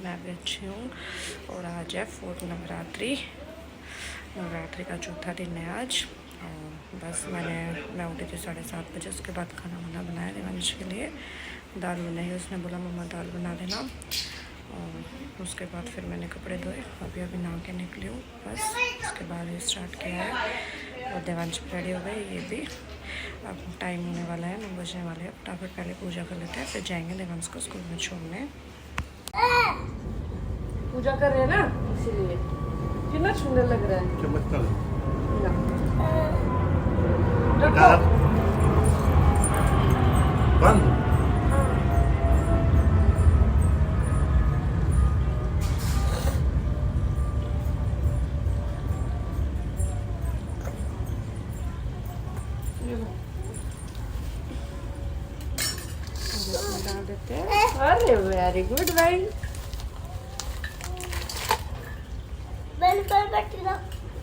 मैं भी अच्छी हूँ। और आज है 4 नवरात्रि का चौथा दिन है आज। और बस मैं उठी थी 7:30 बजे। उसके बाद खाना वाना बनाया देवांश के लिए। दाल बनाई, उसने बोला मम्मा दाल बना देना। और उसके बाद फिर मैंने कपड़े धोए, अभी नहा के निकली हूँ बस। उसके बाद ये स्टार्ट किया है और देवांश रेडी हो गए। ये भी अब टाइम होने वाला है, 9 बजने वाले हैं। फटाफट पहले पूजा कर लेते हैं, फिर जाएंगे देवांश को स्कूल में छोड़ने। पूजा कर रहे हैं ना, इसीलिए कितना सुंदर लग रहा है। बंद डाल देते हैं। अरे वेरी गुड भाई।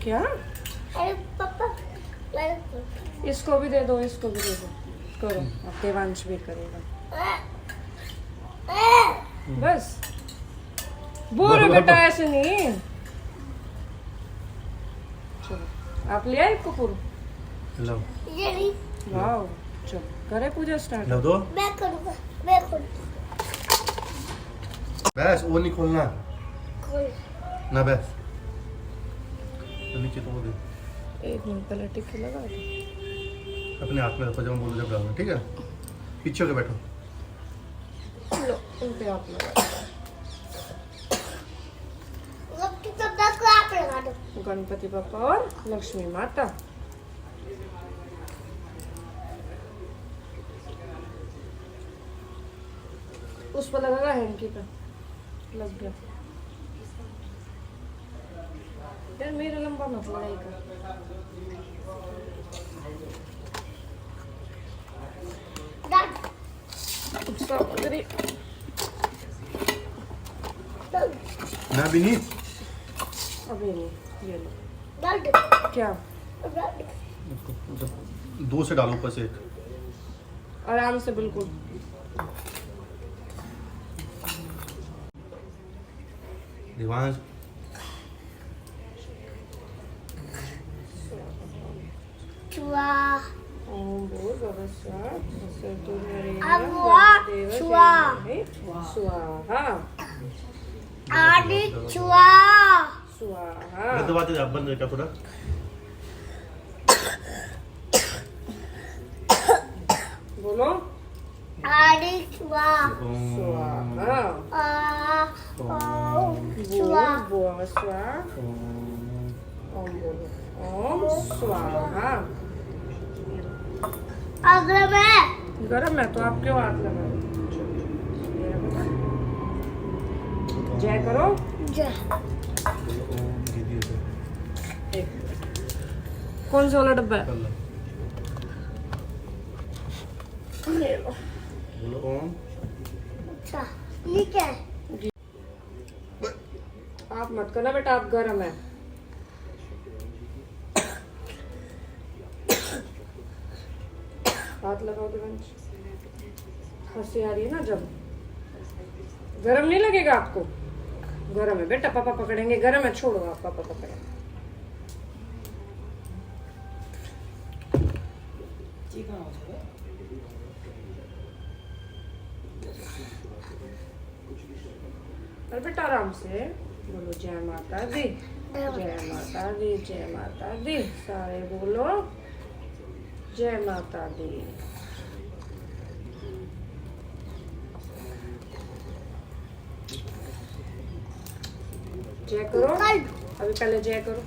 क्या? पापा इसको भी दे दो, इसको भी दे दो। करो, अब देवांश भी करेगा। बस बोलो बेटा, ऐसे नहीं। चलो आप ले आए कुकुर। लो वाह, चलो करे पूजा स्टार्ट। लो दो। मैं करूँगा, मैं करूँगा। बस वो नहीं खोलना खोल। ना, बस तो नीचे तो वो दे। 1 मिनट पहले टिक्की लगा दो। अपने हाथ में रखो जब मैं बोलूँ जब डालना, ठीक है? पीछे होके बैठो। लो उन पे आप लगा गणपति पापा को आप लगा दो। दो। गणपति पापा और लक्ष्मी माता। उस पर लगा, हैंकी पे लग गया। यार मेरा लंबा मत लगाएगा। स्टॉप करिए। ना भी नहीं। अभी नहीं, ये लो। डाल दो, क्या? डाल दो। 2 से डालो ऊपर से एक। आराम से, बिल्कुल। देवांश चुआ ओम भूर्भुवस्सुः अब हुआ चुआ। स्वाहा आदि चुआ। स्वाहा। दबाते जा, बंद कर थोड़ा। बोलो आदि चुआ। स्वाहा। चुआ। भूर्भुवस्सुः ओम बोलो ओम स्वाहा। अगले में गरम है तो आप क्यों हाथ लगा रहे? जय करो। जय। कौन सा वाला डब्बा है? ले लो। बोलो ओम। अच्छा, ये क्या है? आप मत करना बेटा, आप गरम है। हाथ लगाओ देवांश। हंसी आ रही है ना जब। गरम नहीं लगेगा आपको? गरम है बेटा, पापा पकड़ेंगे। गरम है, छोड़ो आप, पापा पकड़ेंगे। अरे बेटा आराम से बोलो। जय माता दी, जय माता दी, जय माता दी। सारे बोलो जय माता दी। जय करो। अभी पहले जय करो।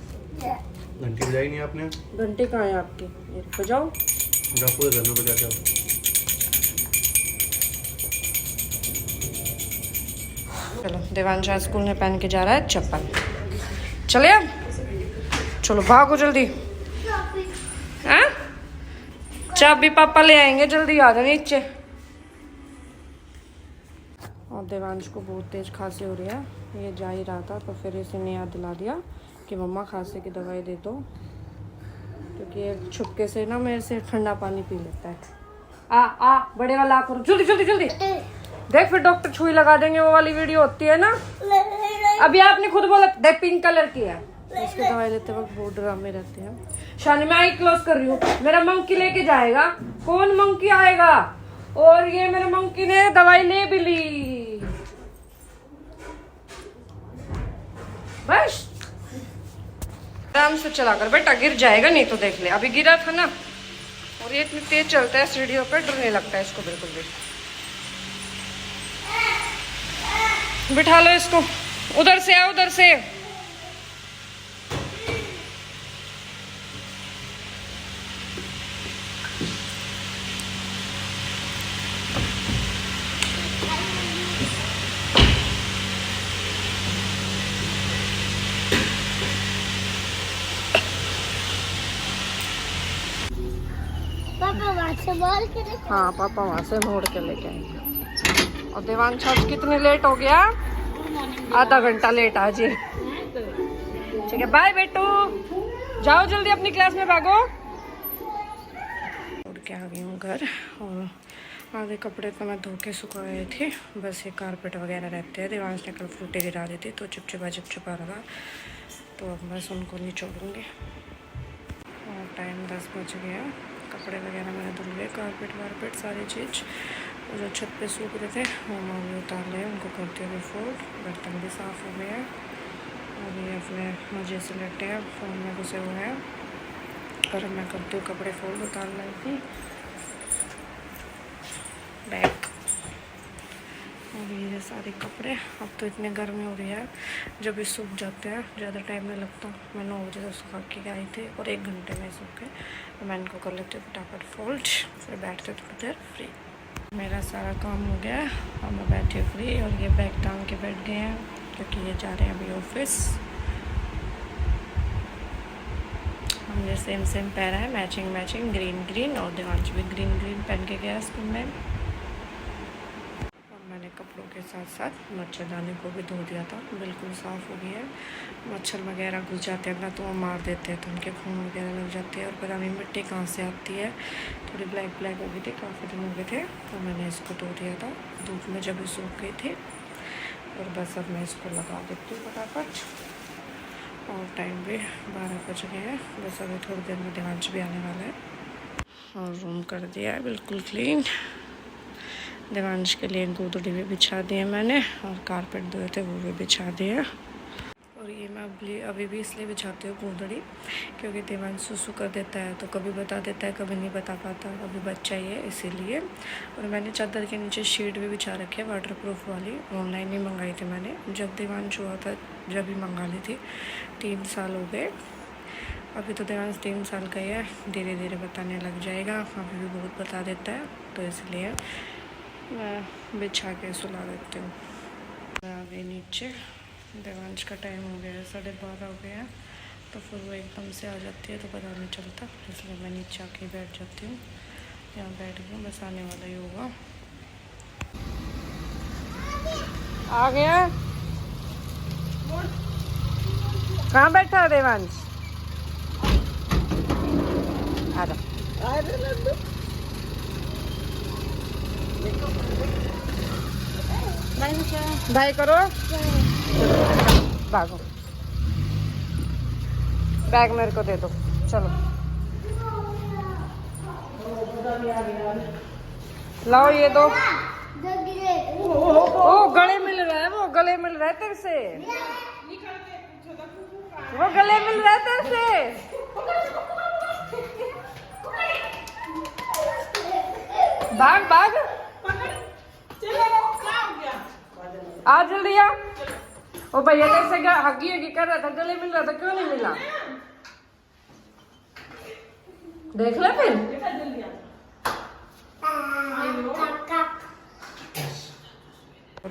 घंटी बजाई नहीं आपने? घंटे कहाँ है आपकी? ये बजाओ। जाओ पूरे घर में बजा के आओ। चलो देवांश स्कूल में पहन के जा रहा है चप्पल। चले अब, चलो भागो जल्दी। हाँ, चाबी पापा ले आएंगे, जल्दी आ जाओ नीचे। और देवांश को बहुत तेज खांसी हो रही है। ये जा ही रहा था तो फिर इसने याद दिला दिया कि मम्मा खांसी की दवाई दे दो, क्योंकि ये छुपके से ना मेरे से ठंडा पानी पी लेता है। आ बड़े वाला आ करो, जल्दी जल्दी जल्दी। देख फिर डॉक्टर छुई लगा देंगे, वो वाली वीडियो होती है ना। अभी आपने खुद बोला देख पिंक कलर की है। इसके दवाई लेते वक्त बहुत ड्रामे रहते हैं। शानी मैं आई क्लोज कर रही हूँ। मेरा मंकी लेके जाएगा, कौन मंकी आएगा? और ये मेरे मंकी ने दवाई ले भी ली। बस आराम से चला कर बेटा, गिर जाएगा नहीं तो देख ले। अभी गिरा था ना। और ये इतनी तेज चलता है सीढ़ियों पे, डर नहीं लगता है इसको बिल्कुल भी। बिठा लो इसको, उधर से आओ, उधर से। पापा वहाँ से बोल के देखो। हाँ पापा वहां से मोड़ के लेके आएंगे। और देवांश आज कितने लेट हो गया? आधा घंटा लेट आज ये। ठीक है बाय बेटू, जाओ जल्दी अपनी क्लास में भागो। उड़ के आ गई हूँ घर और आधे कपड़े तो मैं धो के सुखाए थे। बस ये कारपेट वगैरह रहते हैं, देवांश ने कल फ्रूटे गिरा दी थी तो चिपचिपा रहा, तो अब बस उनको नहीं छोड़ूंगी। और टाइम 10 बज गया। कपड़े वगैरह मैंने धुल गए, कारपेट वारपेट सारी चीज़। और जो छत पे सूख रहे थे वो माँ भी उतार ले, उनको करते हुए फोल्ड। बर्तन भी साफ़ हो गए हैं। और ये अपने मजे से लेटे हैं, फ़ोन में घुसे हुए हैं। और मैं करती हूँ कपड़े फोल्ड, उतार लाई थी बैग। और ये सारे कपड़े, अब तो इतने गर्मी हो रही है, जब भी सूख जाते हैं ज़्यादा टाइम नहीं लगता। मैं 9 बजे से सुखा के आई थी और 1 घंटे में सूख गए। तो मैं इनको कर लेती हूँ फटाफट फोल्ड, फिर बैठते थोड़ी देर फ्री। मेरा सारा काम हो गया और मैं बैठी फ्री। और ये बैग टांग के बैठ गए हैं क्योंकि ये जा रहे हैं अभी ऑफिस। हमने सेम पहना है, मैचिंग ग्रीन। और देवांश भी ग्रीन पहन के गया स्कूल में। और मैंने कपड़ों के साथ मच्छरदानी को भी धो दिया था, बिल्कुल साफ़ हो गया है। मच्छर वगैरह घुस जाते हैं ना तो वो मार देते हैं, तो उनके खून वगैरह लग जाते हैं। और पता नहीं मिट्टी कहाँ से आती है, थोड़ी ब्लैक हो गई थी, काफ़ी दिन हो गए थे, तो मैंने इसको धो दिया था धूप में जब सूख गई थी। और बस अब मैं इसको लगा देती हूँ फटाफट। और टाइम भी 12 बज गए हैं। बस अभी थोड़ी देर में देवांश भी आने वाला है। और रूम कर दिया है बिल्कुल क्लीन। देवांश के लिए गोदड़ी भी बिछा दिए मैंने, और कारपेट धोए थे वो भी बिछा दिए। और ये मैं अभी भी इसलिए बिछाती हूँ गोदड़ी क्योंकि देवांश सुसु कर देता है तो कभी बता देता है, कभी नहीं बता पाता। अभी बच्चा ही है इसीलिए। और मैंने चादर के नीचे शीट भी बिछा रखी है वाटरप्रूफ वाली, ऑनलाइन ही मंगाई थी मैंने। जब देवांश हुआ था जब ही मंगा ली थी। 3 साल हो गए, अभी तो देवांश 3 साल का ही है, धीरे धीरे बताने लग जाएगा। अभी भी बहुत बता देता है, तो इसलिए मैं बिछा के सुला देती हूँ। मैं आ गई नीचे, देवांश का टाइम हो गया है, 12:30 हो गया, तो फिर वो एकदम से आ जाती है तो पता नहीं चलता, इसलिए मैं नीचे आके बैठ जाती हूँ। यहाँ बैठ गई, बस आने वाला ही होगा। आ गया, कहाँ बैठा है देवांश? आ जा, भाई करो, भागो, बैग मेरे को दे दो, चलो लाओ ये दो। ओ गले मिल रहा है, वो गले मिल रहा है तेरे से, वो गले मिल रहा है तेरे से। भाग भाग, आ जल्दी आ। ओ भैया तेरे से हगी कर रहा था, गले मिल रहा था, क्यों नहीं मिला? देख ले फिर।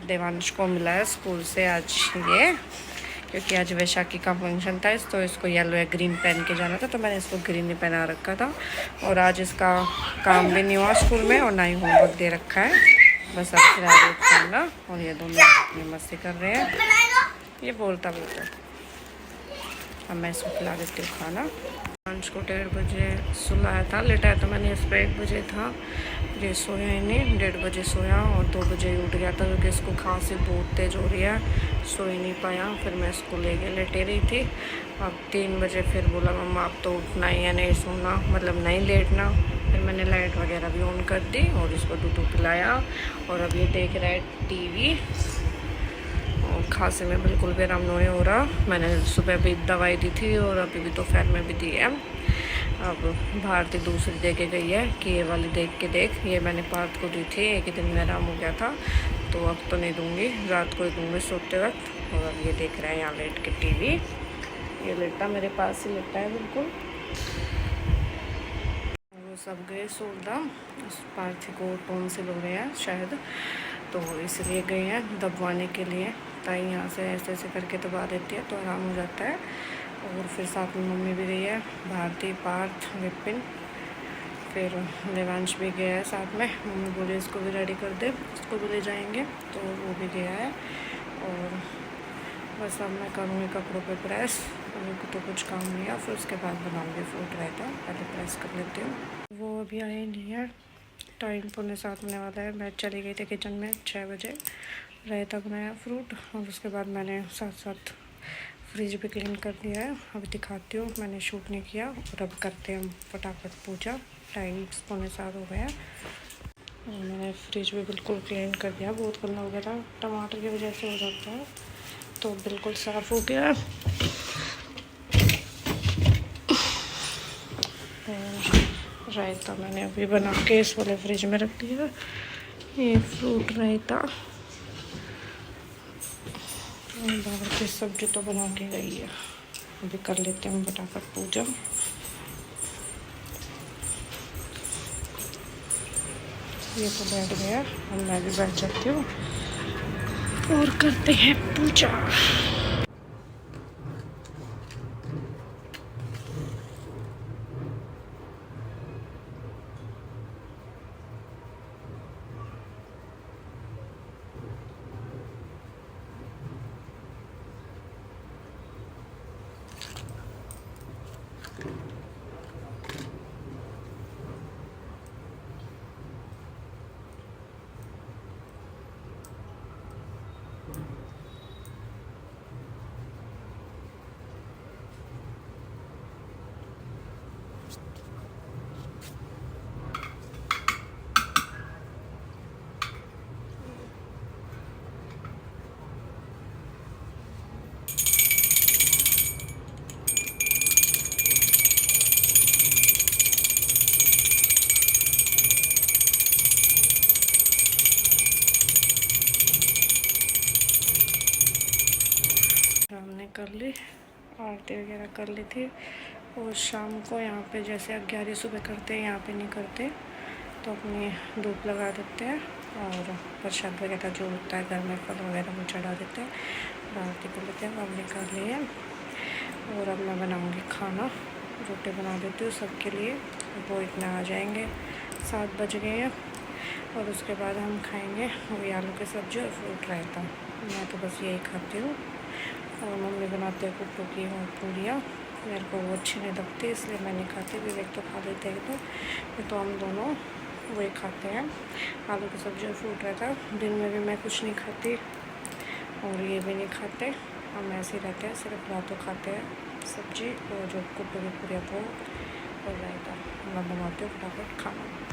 देवांश को मिला है स्कूल से आज ये, क्योंकि आज वैशाखी का फंक्शन था, तो इसको येलो या ग्रीन पहन के जाना था, तो मैंने इसको ग्रीन ही पहना रखा था। और आज इसका काम भी नहीं हुआ स्कूल में और ना ही होमवर्क दे रखा है। बस अब फिर खाना, और ये दोनों अपनी मस्ती कर रहे हैं, ये बोलता। अब मैं इसको खिला देती हूँ खाना। लंच को 1:30 बजे सुलाया था, लेटाया तो मैंने इस पर 1 बजे था, ये सोया ही नहीं, 1:30 बजे सोया और 2 बजे उठ गया था क्योंकि इसको खांसी बहुत तेज़ हो रही है, सो ही नहीं पाया। फिर मैं इसको ले गए, लेटे रही थी। अब 3 बजे फिर बोला मम्मा अब तो उठना ही है, नहीं सोना, मतलब नहीं लेटना। फिर मैंने लाइट वगैरह भी ऑन कर दी और इसको दूध पिलाया और अब ये देख रहा है टीवी। और खांसी में बिल्कुल भी आराम नहीं हो रहा। मैंने सुबह भी दवाई दी थी और अभी भी दोपहर में भी दी है। अब भारती दूसरी दे के गई है कि ये वाली देख के देख, ये मैंने पार्थ को दी थी, एक ही दिन में आराम हो गया था, तो अब तो नहीं दूँगी, रात को ही दूँगी सोते वक्त। और अब ये देख रहा है यहाँ लेट के टीवी, ये लेटा मेरे पास ही लेटा है बिल्कुल। वो सब गए सोलदा, उस पार्थी को टॉन्सिल हो रहे हैं शायद, तो इसलिए गए हैं दबवाने के लिए। ताई यहाँ से ऐसे ऐसे करके दबा देती है तो आराम हो जाता है। और फिर साथ में मम्मी भी गई है, भारती, पार्थ, विपिन, फिर देवांश भी गया है साथ में। मम्मी बोले इसको भी रेडी कर दे, इसको भी ले जाएंगे, तो वो भी गया है। और बस अब मैं करूँगी कपड़ों पे प्रेस, अभी तो कुछ काम नहीं है, फिर उसके बाद बनाऊँगी फ्रूट रायता, पहले प्रेस कर लेती हूँ। वो अभी आए नहीं है, टाइम 6:45 होने वाला है। मैं चली गई थी किचन में 6 बजे, रायता बनाया फ्रूट, और उसके बाद मैंने साथ साथ फ्रिज भी क्लीन कर दिया है। अभी दिखाती हूँ, मैंने शूट नहीं किया। और अब करते हैं हम फटाफट पूजा, टाइम 6:45 हो गया। और मैंने फ्रिज भी बिल्कुल क्लीन कर दिया, बहुत गंदा हो गया था, टमाटर की वजह से हो जाता है, तो बिल्कुल साफ़ हो गया। और रायता मैंने अभी बना के इस वाले फ्रिज में रख दिया, ये फ्रूट रायता। बाहर की सब्जी तो बना के गई है, अभी कर लेते हैं फटाफट पूजा। ये तो बैठ गया, अब मैं भी बैठ जाती हूँ और करते हैं पूजा। हमने कर ली, आरती वगैरह कर ली थी। और शाम को यहाँ पे जैसे 11 सुबह करते हैं, यहाँ पे नहीं करते, तो अपनी धूप लगा देते हैं और प्रसाद वगैरह जो होता है घर में फल वगैरह वो चढ़ा देते हैं, आरती कर लेते हैं। हमने कर ली है। और अब मैं बनाऊँगी खाना, रोटी बना देती हूँ सबके लिए, वो इतना आ जाएंगे, 7 बज गए हैं। और उसके बाद हम खाएंगे वही आलू की सब्ज़ी और फ्रूट रायता। मैं तो बस यही खाती हूँ, और मम्मी बनाते हैं कुट्टू की और पूरियाँ, मेरे को वो अच्छी नहीं लगती, इसलिए मैं नहीं खाती। विवेक तो खा लेते हैं, तो हम दोनों वही खाते हैं, आलू की सब्ज़ी और फ्रूट रहता। दिन में भी मैं कुछ नहीं खाती और ये भी नहीं खाते, हम ऐसे ही रहते हैं, सिर्फ रातों खाते हैं सब्ज़ी और जो कुट्टू की पूरियाँ वो और रायता। मैं बनाती हूँ फटाफट खाना।